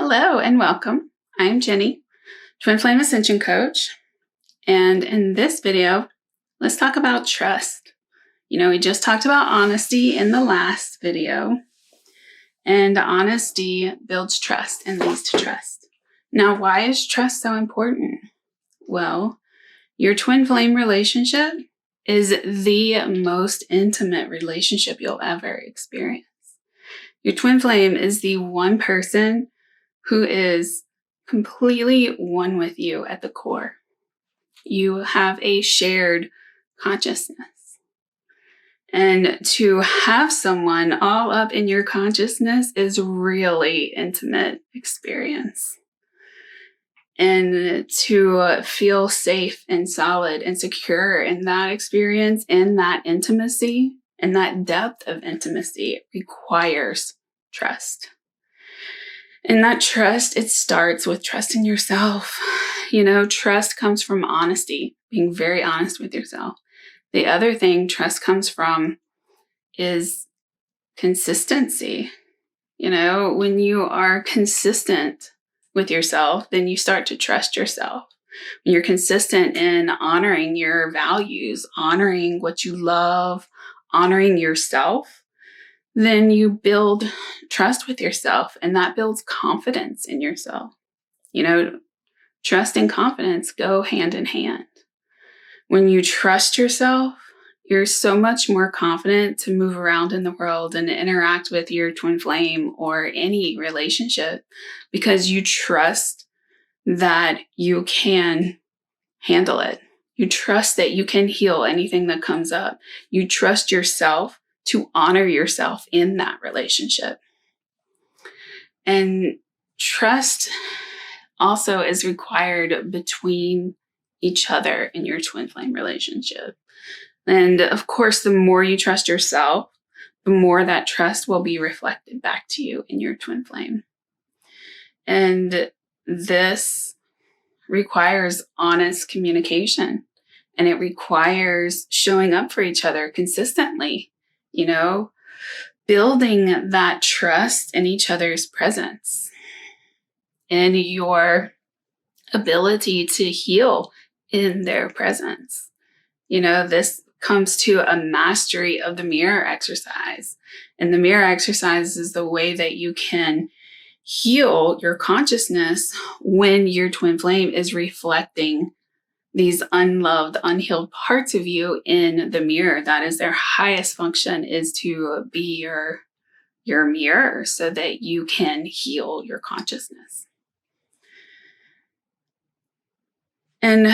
Hello and welcome. I'm Jenny, Twin Flame Ascension Coach. And in this video, let's talk about trust. We just talked about honesty in the last video, and honesty builds trust and leads to trust. Now, why is trust so important? Well, your twin flame relationship is the most intimate relationship you'll ever experience. Your twin flame is the one person who is completely one with you at the core. You have a shared consciousness. And to have someone all up in your consciousness is really intimate experience. And to feel safe and solid and secure in that experience, in that intimacy, and that depth of intimacy requires trust. And that trust, it starts with trust in yourself. Trust comes from honesty, being very honest with yourself. The other thing trust comes from is consistency. When you are consistent with yourself, then you start to trust yourself. When you're consistent in honoring your values, honoring what you love, honoring yourself, then you build trust with yourself, and that builds confidence in yourself. Trust and confidence go hand in hand. When you trust yourself, you're so much more confident to move around in the world and interact with your twin flame or any relationship because you trust that you can handle it. You trust that you can heal anything that comes up. You trust yourself to honor yourself in that relationship. And trust also is required between each other in your twin flame relationship. And of course, the more you trust yourself, the more that trust will be reflected back to you in your twin flame. And this requires honest communication, and it requires showing up for each other consistently. Building that trust in each other's presence and your ability to heal in their presence. This comes to a mastery of the mirror exercise. And the mirror exercise is the way that you can heal your consciousness when your twin flame is reflecting these unloved, unhealed parts of you in the mirror. That is their highest function, is to be your mirror so that you can heal your consciousness. And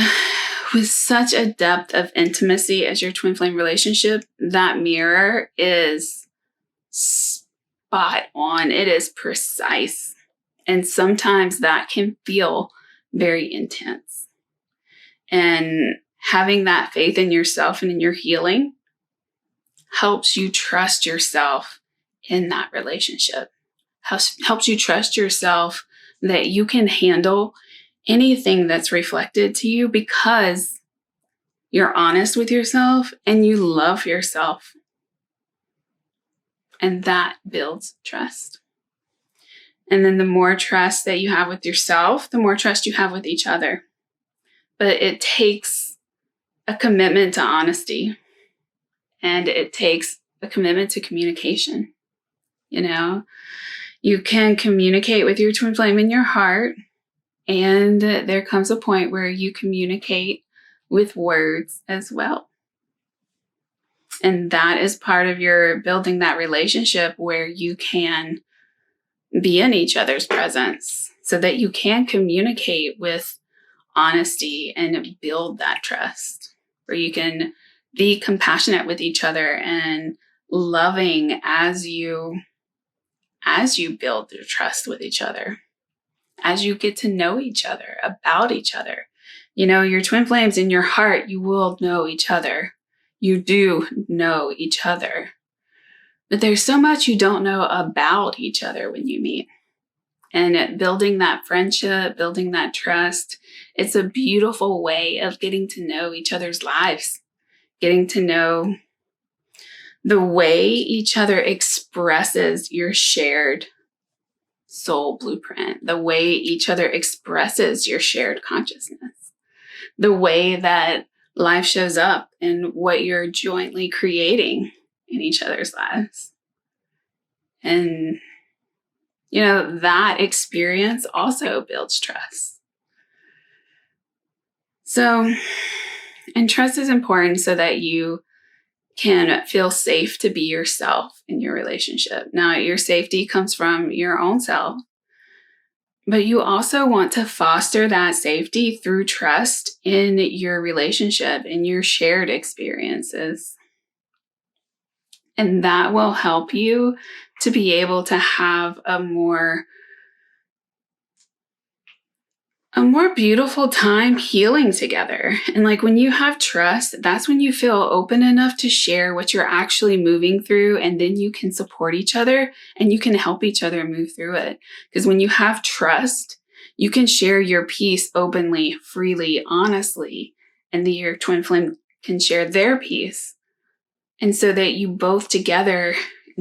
with such a depth of intimacy as your twin flame relationship, that mirror is spot on. It is precise. And sometimes that can feel very intense. And having that faith in yourself and in your healing helps you trust yourself in that relationship. Helps you trust yourself that you can handle anything that's reflected to you because you're honest with yourself and you love yourself. And that builds trust. And then the more trust that you have with yourself, the more trust you have with each other. But it takes a commitment to honesty, and it takes a commitment to communication. You can communicate with your twin flame in your heart, and there comes a point where you communicate with words as well. And that is part of your building that relationship where you can be in each other's presence so that you can communicate with honesty and build that trust, where you can be compassionate with each other and loving as you build your trust with each other, as you get to know each other, about each other. Your twin flames in your heart, you will know each other. You do know each other. But there's so much you don't know about each other when you meet. And building that friendship, building that trust, it's a beautiful way of getting to know each other's lives, getting to know the way each other expresses your shared soul blueprint, the way each other expresses your shared consciousness, the way that life shows up and what you're jointly creating in each other's lives. And, that experience also builds trust. So, and trust is important so that you can feel safe to be yourself in your relationship. Now, your safety comes from your own self, but you also want to foster that safety through trust in your relationship, in your shared experiences. And that will help you to be able to have a more beautiful time healing together. And like when you have trust, that's when you feel open enough to share what you're actually moving through. And then you can support each other and you can help each other move through it. Because when you have trust, you can share your piece openly, freely, honestly. And your twin flame can share their piece. And so that you both together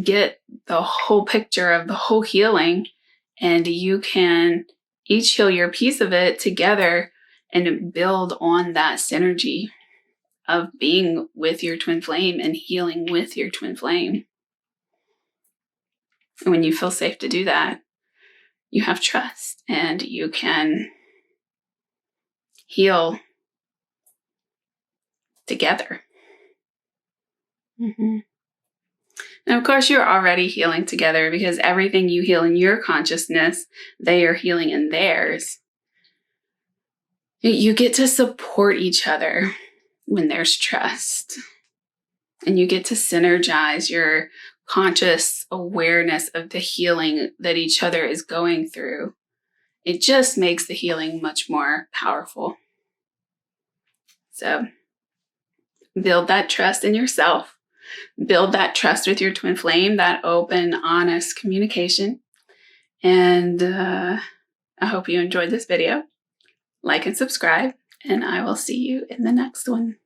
get the whole picture of the whole healing, and you can each heal your piece of it together and build on that synergy of being with your twin flame and healing with your twin flame. And when you feel safe to do that, you have trust and you can heal together. Mm-hmm. And of course, you're already healing together because everything you heal in your consciousness, they are healing in theirs. You get to support each other when there's trust. And you get to synergize your conscious awareness of the healing that each other is going through. It just makes the healing much more powerful. So build that trust in yourself. Build that trust with your twin flame, that open, honest communication. And I hope you enjoyed this video. Like and subscribe, and I will see you in the next one.